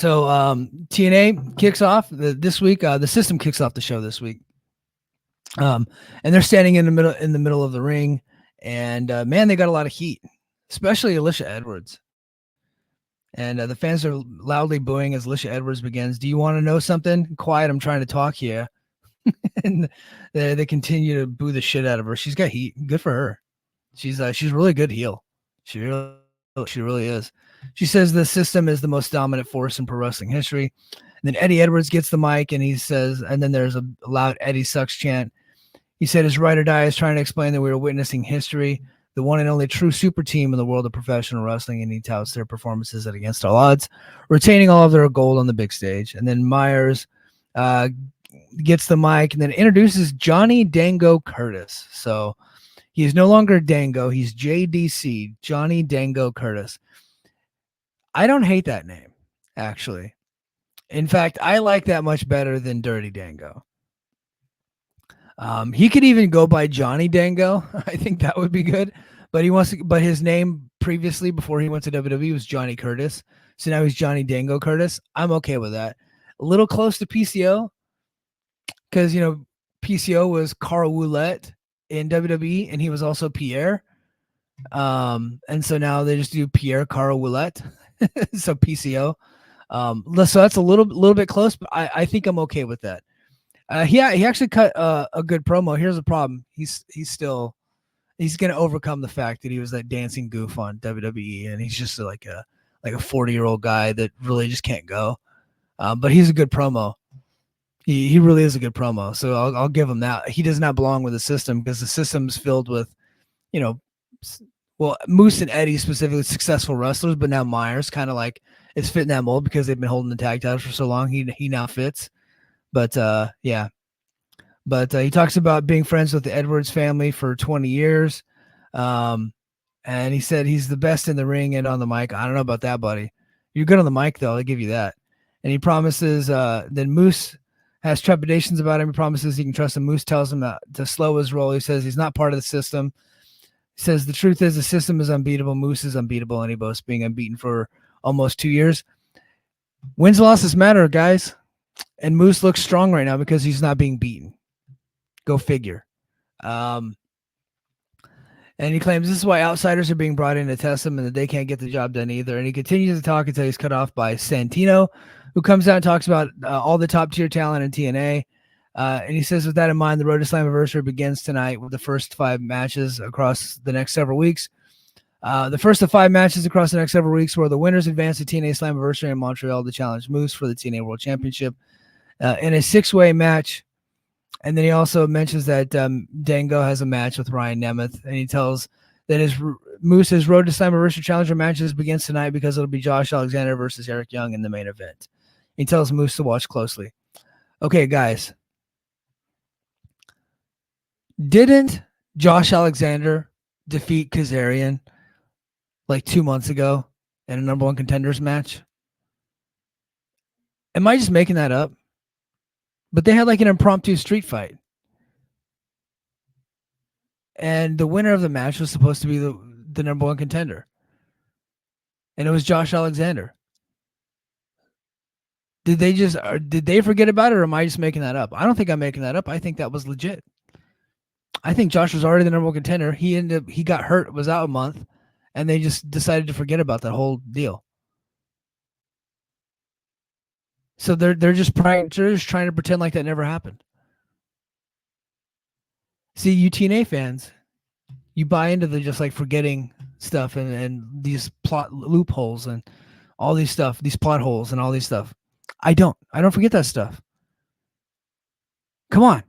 So TNA kicks off this week. The system kicks off the show this week, and they're standing in the middle of the ring, and man, they got a lot of heat, especially Alicia Edwards. And the fans are loudly booing as Alicia Edwards begins. Do you want to know something? Quiet, I'm trying to talk here. And they continue to boo the shit out of her. She's got heat. Good for her. She's really good heel. She really is. She says the system is the most dominant force in pro wrestling history. And then Eddie Edwards gets the mic and he says, and then there's a loud Eddie sucks chant. He said his ride or die is trying to explain that we are witnessing history, the one and only true super team in the world of professional wrestling, and he touts their performances at against all odds, retaining all of their gold on the big stage. And then Myers gets the mic and then introduces Johnny Dango Curtis. So he's no longer Dango. He's JDC, Johnny Dango Curtis. I don't hate that name, actually. In fact, I like that much better than Dirty Dango. He could even go by Johnny Dango. I think that would be good. But but his name previously, before he went to WWE, was Johnny Curtis. So now he's Johnny Dango Curtis. I'm okay with that. A little close to PCO, because PCO was Carl Ouellet in WWE, and he was also Pierre. And so now they just do Pierre Carl Ouellet. So PCO. So that's a little bit close, but I think I'm okay with that. He actually cut a good promo. Here's the problem: he's going to overcome the fact that he was that dancing goof on WWE, and he's just like a 40-year-old guy that really just can't go. But he's a good promo. He really is a good promo. So I'll give him that. He does not belong with the system because the system's filled with, Moose and Eddie specifically successful wrestlers, but now Myers kind of like is fitting that mold because they've been holding the tag titles for so long. He now fits. But yeah. But he talks about being friends with the Edwards family for 20 years. And he said he's the best in the ring and on the mic. I don't know about that, buddy. You're good on the mic, though. I'll give you that. And he promises that Moose has trepidations about him. He promises he can trust him. Moose tells him to slow his roll. He says he's not part of the system. He says the truth is the system is unbeatable. Moose is unbeatable, and he boasts being unbeaten for almost 2 years. Wins and losses matter, guys. And Moose looks strong right now because he's not being beaten. Go figure. And he claims this is why outsiders are being brought in to test him and that they can't get the job done either. And he continues to talk until he's cut off by Santino, who comes out and talks about all the top-tier talent in TNA. And he says, with that in mind, the Road to Slammiversary begins tonight with the first 5 matches across the next several weeks. The first of 5 matches across the next several weeks were the winners advance to TNA Slammiversary in Montreal to challenge Moose for the TNA World Championship in a 6-way match. And then he also mentions that Dango has a match with Ryan Nemeth, and he tells that Moose's Road to Slammiversary Challenger matches begins tonight because it'll be Josh Alexander versus Eric Young in the main event. He tells Moose to watch closely. Okay, guys. Didn't Josh Alexander defeat Kazarian like 2 months ago in a number 1 contenders match? Am I just making that up? But they had like an impromptu street fight. And the winner of the match was supposed to be the number 1 contender. And it was Josh Alexander. Did they forget about it, or am I just making that up? I don't think I'm making that up. I think that was legit. I think Josh was already the number 1 contender. He got hurt, was out a month, and they just decided to forget about that whole deal. So they're just trying to pretend like that never happened. See, you TNA fans, you buy into the just like forgetting stuff and these plot loopholes and all these stuff, these plot holes and all these stuff. I don't forget that stuff. Come on.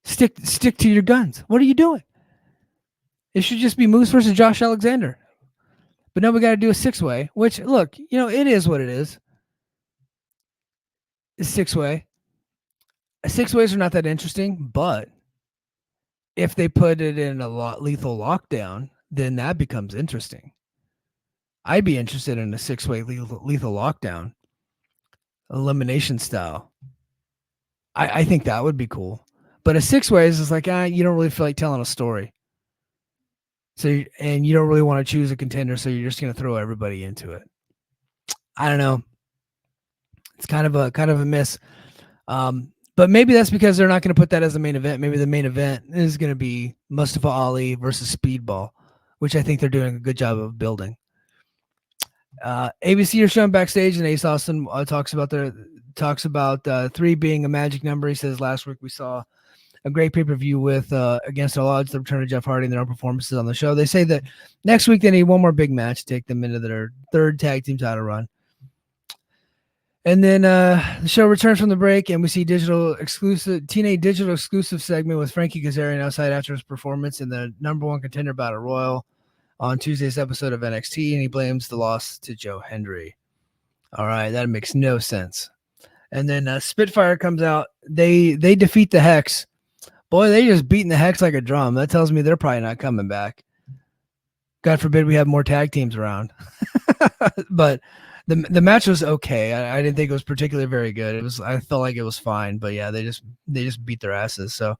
Stick to your guns. What are you doing? It should just be Moose versus Josh Alexander. But now we got to do a 6-way, which, look, it is what it is. It's 6-way. 6-ways are not that interesting, but if they put it in a lethal lockdown, then that becomes interesting. I'd be interested in a 6-way lethal lockdown, elimination style. I think that would be cool. But a 6-ways is like, you don't really feel like telling a story. So, and you don't really want to choose a contender, so you're just going to throw everybody into it. I don't know. It's kind of a miss. But maybe that's because they're not going to put that as the main event. Maybe the main event is going to be Mustafa Ali versus Speedball, which I think they're doing a good job of building. ABC are shown backstage, and Ace Austin talks about 3 being a magic number. He says last week we saw a great pay-per-view with Against All Odds, the return of Jeff Hardy and their own performances on the show. They say that next week they need one more big match to take them into their 3rd tag team title run. And then the show returns from the break, and we see TNA digital exclusive segment with Frankie Kazarian outside after his performance in the number 1 contender battle royal on Tuesday's episode of NXT, and he blames the loss to Joe Hendry. All right, that makes no sense. And then Spitfire comes out. They defeat the Hex. Boy, they just beating the Hex like a drum. That tells me they're probably not coming back. God forbid we have more tag teams around. But the match was okay. I didn't think it was particularly very good. I felt like it was fine, but yeah, they just beat their asses. So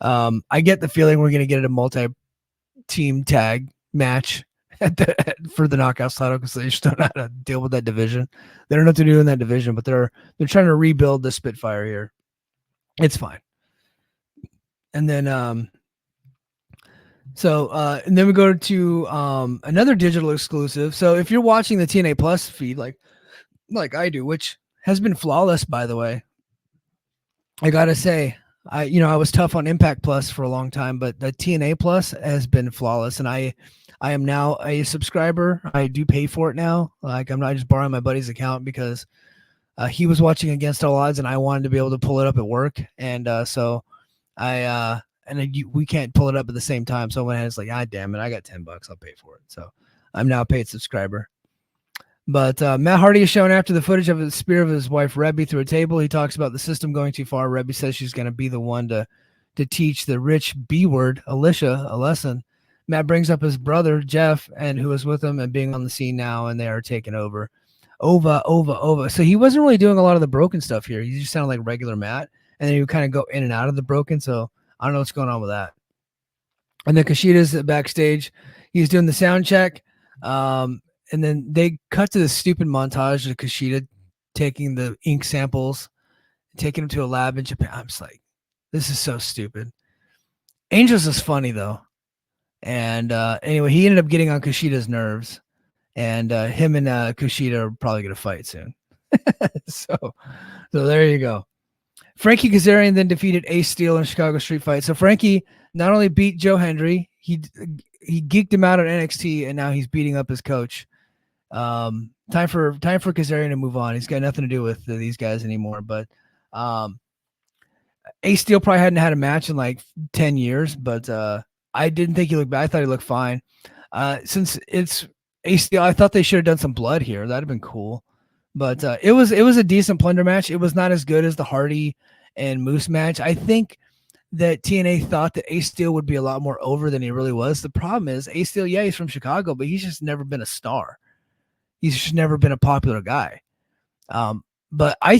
I get the feeling we're gonna get a multi-team tag match for the Knockouts title because they just don't know how to deal with that division. They don't know what to do in that division, but they're trying to rebuild the Spitfire here. It's fine. And then and then we go to another digital exclusive. So if you're watching the TNA Plus feed like I do, which has been flawless, by the way, I gotta say, I was tough on Impact Plus for a long time, but the TNA Plus has been flawless, and I am now a subscriber. I do pay for it now. Like, I'm not just borrowing my buddy's account because he was watching Against All Odds, and I wanted to be able to pull it up at work, and so we can't pull it up at the same time. So I went ahead and it's like, damn it, I got $10. I'll pay for it. So I'm now a paid subscriber. But Matt Hardy is shown after the footage of the spear of his wife, Rebby, through a table. He talks about the system going too far. Rebby says she's going to be the one to teach the rich B word, Alicia, a lesson. Matt brings up his brother, Jeff, and who is with him and being on the scene now, and they are taking over. Over. So he wasn't really doing a lot of the broken stuff here. He just sounded like regular Matt, and then he would kind of go in and out of the broken. So I don't know what's going on with that. And then Kushida's backstage. He's doing the sound check. And then they cut to this stupid montage of Kushida taking the ink samples, taking them to a lab in Japan. I'm just like, this is so stupid. Angels is funny, though. And anyway, he ended up getting on Kushida's nerves. And him and Kushida are probably going to fight soon. So there you go. Frankie Kazarian then defeated Ace Steel in a Chicago street fight. So Frankie not only beat Joe Hendry, he geeked him out on NXT, and now he's beating up his coach. Time for Kazarian to move on. He's got nothing to do with these guys anymore. But Ace Steel probably hadn't had a match in like 10 years, but I didn't think he looked bad. I thought he looked fine. Since it's Ace Steel, I thought they should have done some blood here. That'd have been cool. But it was a decent plunder match. It was not as good as the Hardy and Moose match. I think that TNA thought that Ace Steel would be a lot more over than he really was. The problem is Ace Steel, yeah, he's from Chicago, but he's just never been a star. He's just never been a popular guy. But I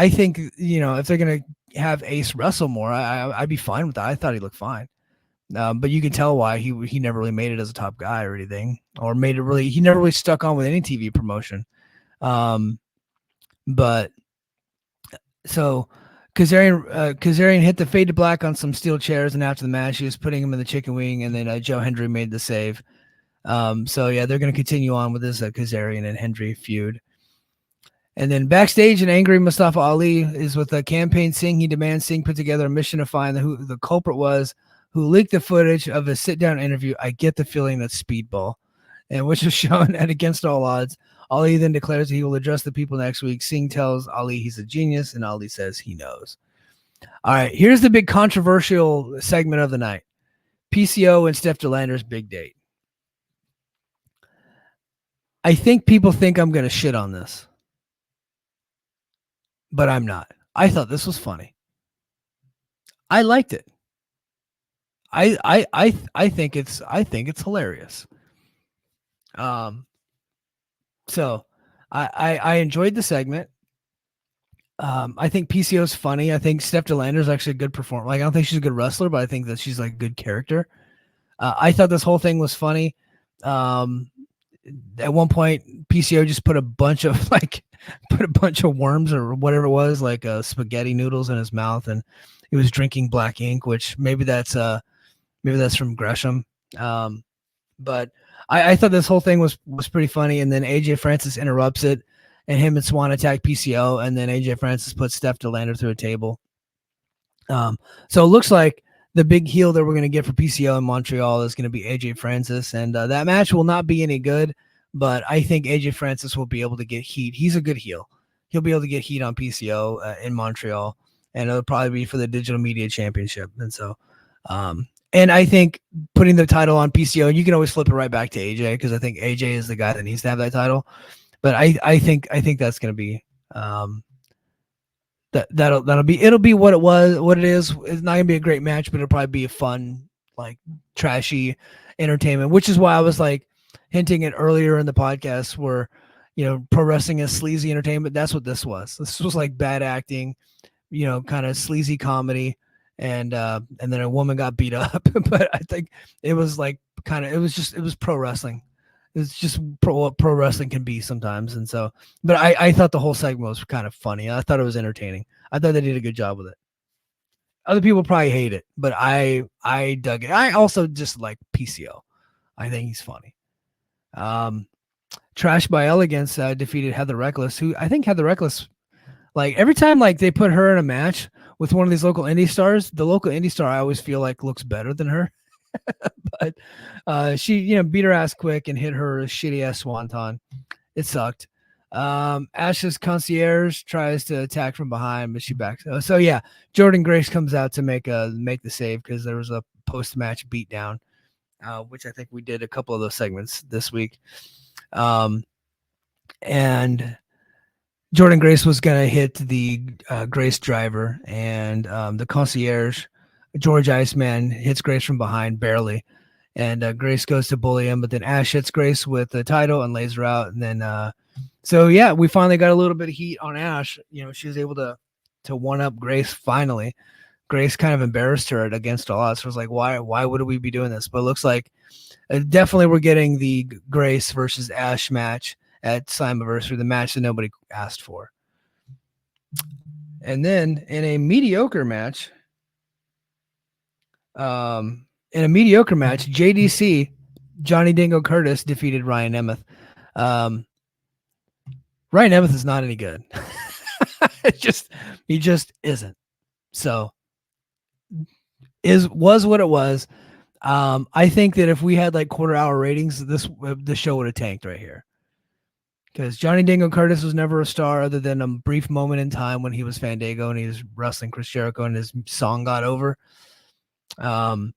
think, if they're going to have Ace wrestle more, I'd be fine with that. I thought he looked fine. But you can tell why he never really made it as a top guy or anything, or he never really stuck on with any TV promotion. But so Kazarian hit the fade to black on some steel chairs, and after the match, he was putting him in the chicken wing, and then Joe Hendry made the save. So yeah, they're going to continue on with this Kazarian and Hendry feud. And then backstage, an angry Mustafa Ali is with Campaign Singh. He demands Singh put together a mission to find who the culprit was who leaked the footage of a sit-down interview. I get the feeling that's Speedball, and which is shown at Against All Odds. Ali then declares that he will address the people next week. Singh tells Ali he's a genius, and Ali says he knows. All right, here's the big controversial segment of the night. PCO and Steph DeLander's big date. I think people think I'm going to shit on this, but I'm not. I thought this was funny. I liked it. I think it's hilarious. So I enjoyed the segment. I think PCO is funny. I think Steph DeLander is actually a good performer. Like, I don't think she's a good wrestler, but I think that she's like a good character. I thought this whole thing was funny. At one point, PCO just put a bunch of like put a bunch of worms or whatever it was, like spaghetti noodles in his mouth, and he was drinking black ink, which maybe that's from Gresham. Um, but I thought this whole thing was pretty funny. And then AJ Francis interrupts it, and him and Swan attack PCO, and then AJ Francis puts Steph DeLander through a table. So it looks like the big heel that we're going to get for PCO in Montreal is going to be AJ Francis, and that match will not be any good, but I think AJ Francis will be able to get heat. He's a good heel. He'll be able to get heat on PCO in Montreal, and it'll probably be for the Digital Media Championship. And so, and I think putting the title on PCO, and you can always flip it right back to AJ, because I think AJ is the guy that needs to have that title. But I think that's going to be it'll be what it is. It's not gonna be a great match, but it'll probably be a fun, like, trashy entertainment, which is why I was like hinting it earlier in the podcast where, pro wrestling is sleazy entertainment. That's what this was. This was like bad acting, kind of sleazy comedy, and then a woman got beat up. But I think it was like it was pro wrestling. It's just what pro wrestling can be sometimes. And so, but I thought the whole segment was kind of funny. I thought it was entertaining. I thought they did a good job with it. Other people probably hate it, but I dug it. I also just like PCO. I think he's funny. Trash by Elegance defeated Heather Reckless, who I think Heather Reckless, like, every time like they put her in a match with one of these local indie stars, the local indie star I always feel like looks better than her. But she, beat her ass quick and hit her shitty ass swanton. It sucked. Ash's concierge tries to attack from behind, but she backs. So yeah, Jordan Grace comes out to make the save, because there was a post match beatdown, which I think we did a couple of those segments this week. And Jordan Grace was gonna hit the Grace driver, and the concierge, George Iceman, hits Grace from behind barely, and Grace goes to bully him, but then Ash hits Grace with the title and lays her out. And then so yeah, we finally got a little bit of heat on Ash. She was able to one up Grace finally. Grace kind of embarrassed her against all odds. So it was like, why would we be doing this? But it looks like definitely we're getting the Grace versus Ash match at Slammiversary, the match that nobody asked for. And then in a mediocre match, JDC, Johnny Dingo Curtis, defeated Ryan Nemeth. Ryan Nemeth is not any good. He just isn't. So was what it was. I think that if we had like quarter-hour ratings, the show would have tanked right here. Because Johnny Dingo Curtis was never a star, other than a brief moment in time when he was Fandango and he was wrestling Chris Jericho and his song got over. And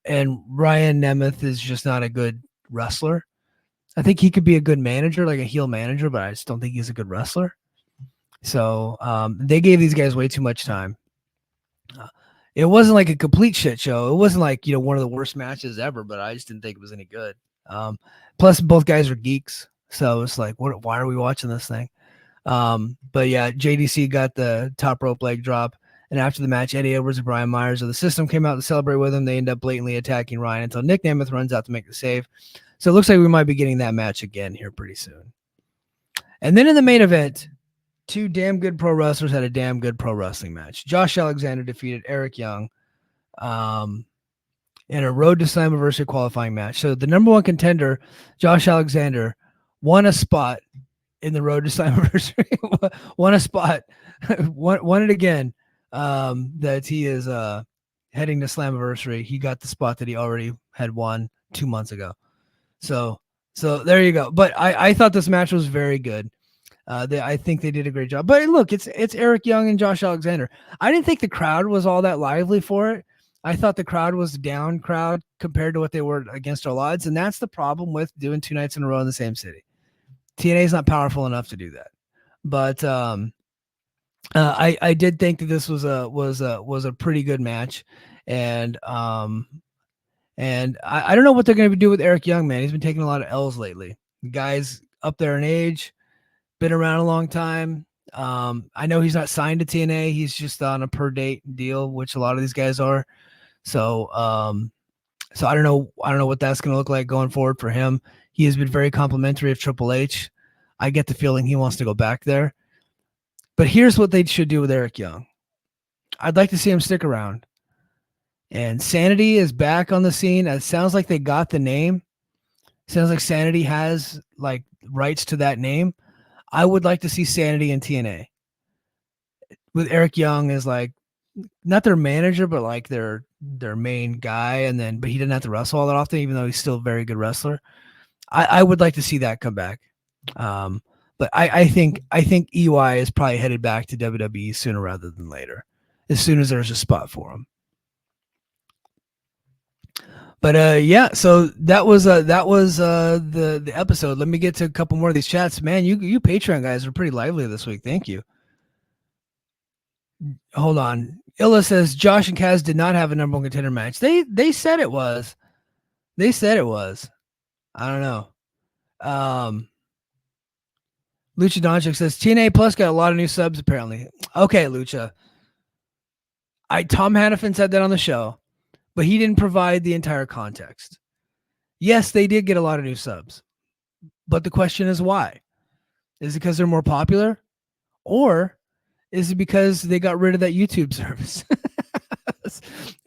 Ryan Nemeth is just not a good wrestler. I think he could be a good manager, like a heel manager, but I just don't think he's a good wrestler. So they gave these guys way too much time. It wasn't like a complete shit show. It wasn't like, one of the worst matches ever, but I just didn't think it was any good. Plus, both guys are geeks. So it's like, why are we watching this thing? But yeah, JDC got the top rope leg drop. And after the match, Eddie Edwards and Brian Myers of the System came out to celebrate with him. They end up blatantly attacking Ryan until Nick Nemeth runs out to make the save. So it looks like we might be getting that match again here pretty soon. And then in the main event, two damn good pro wrestlers had a damn good pro wrestling match. Josh Alexander defeated Eric Young in a Road to Slammiversary qualifying match. So the number one contender, Josh Alexander, won a spot in the Road to Slammiversary. won a spot. won it again. That he is heading to Slammiversary. He got the spot that he already had won 2 months ago. So there you go. But I thought this match was very good. I think they did a great job. But look, it's Eric Young and Josh Alexander. I didn't think the crowd was all that lively for it. I thought the crowd was a down crowd compared to what they were against all odds, and that's the problem with doing 2 nights in a row in the same city. TNA is not powerful enough to do that. But I did think that this was a pretty good match, and I don't know what they're going to do with Eric Young, man. He's been taking a lot of L's lately. The guy's up there in age, been around a long time. I know he's not signed to TNA. He's just on a per date deal, which a lot of these guys are. So I don't know what that's going to look like going forward for him. He has been very complimentary of Triple H. I get the feeling he wants to go back there. But here's what they should do with Eric Young. I'd like to see him stick around. And Sanity is back on the scene. It sounds like they got the name. Sounds like Sanity has like rights to that name. I would like to see Sanity in TNA with Eric Young as like not their manager, but like their main guy. And then, but he didn't have to wrestle all that often, even though he's still a very good wrestler. I would like to see that come back. But I think EY is probably headed back to WWE sooner rather than later, as soon as there's a spot for him. But yeah, so that was the episode. Let me get to a couple more of these chats. Man, you Patreon guys are pretty lively this week. Thank you. Hold on. Illa says Josh and Kaz did not have a number one contender match. They said it was. They said it was. I don't know. Lucha Doncic says TNA Plus got a lot of new subs apparently. Okay, Lucha. Tom Hannafin said that on the show, but he didn't provide the entire context. Yes, they did get a lot of new subs, but the question is why? Is it because they're more popular, or is it because they got rid of that YouTube service,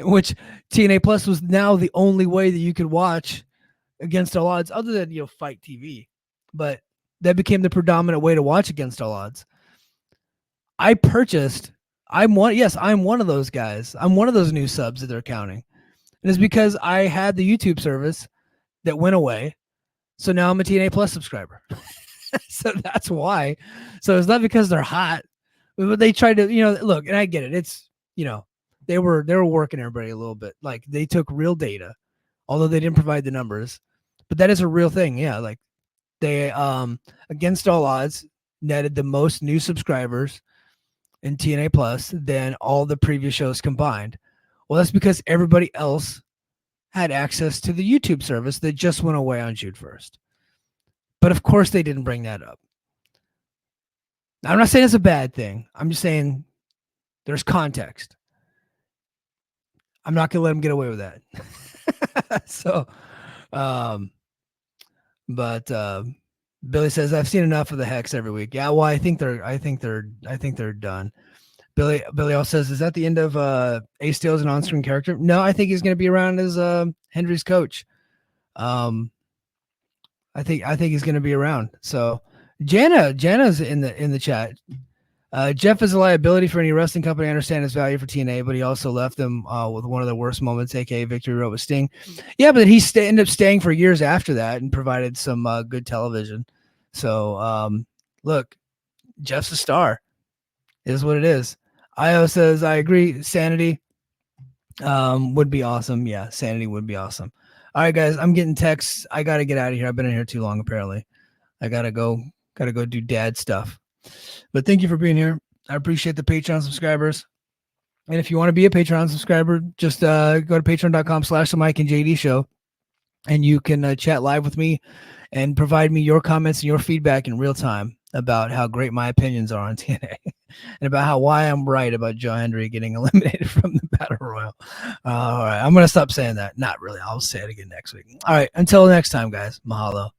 which TNA Plus was now the only way that you could watch Against All Odds, other than Fight TV, but that became the predominant way to watch Against All Odds. I'm one of those guys. I'm one of those new subs that they're counting. And it's because I had the YouTube service that went away. So now I'm a TNA Plus subscriber. So that's why. So it's not because they're hot. But they tried to, look, and I get it. It's, they were working everybody a little bit. Like they took real data, although they didn't provide the numbers. But that is a real thing. Yeah. Like they, Against All Odds, netted the most new subscribers in TNA Plus than all the previous shows combined. Well, that's because everybody else had access to the YouTube service that just went away on June 1st. But of course they didn't bring that up. I'm not saying it's a bad thing. I'm just saying there's context. I'm not going to let them get away with that. So, but Billy says, I've seen enough of the Hex every week. Yeah, well, I think they're done. Billy also says, is that the end of Ace Steele's an on-screen character? No, I think he's going to be around as Hendry's coach. I think he's going to be around. So Jana's in the chat. Jeff is a liability for any wrestling company. I understand his value for TNA, but he also left them with one of the worst moments, aka Victory Road with Sting. Yeah, but he ended up staying for years after that and provided some good television. So look, Jeff's a star. It is what it is. Io says, I agree. Sanity would be awesome. Yeah, Sanity would be awesome. All right, guys, I'm getting texts. I got to get out of here. I've been in here too long, apparently. I got to go do dad stuff. But thank you for being here. I appreciate the Patreon subscribers. And if you want to be a Patreon subscriber, just go to patreon.com/the Mike and JD show. And you can chat live with me and provide me your comments and your feedback in real time about how great my opinions are on TNA and about why I'm right about Joe Hendry getting eliminated from the Battle Royal. All right. I'm going to stop saying that. Not really. I'll say it again next week. All right. Until next time, guys. Mahalo.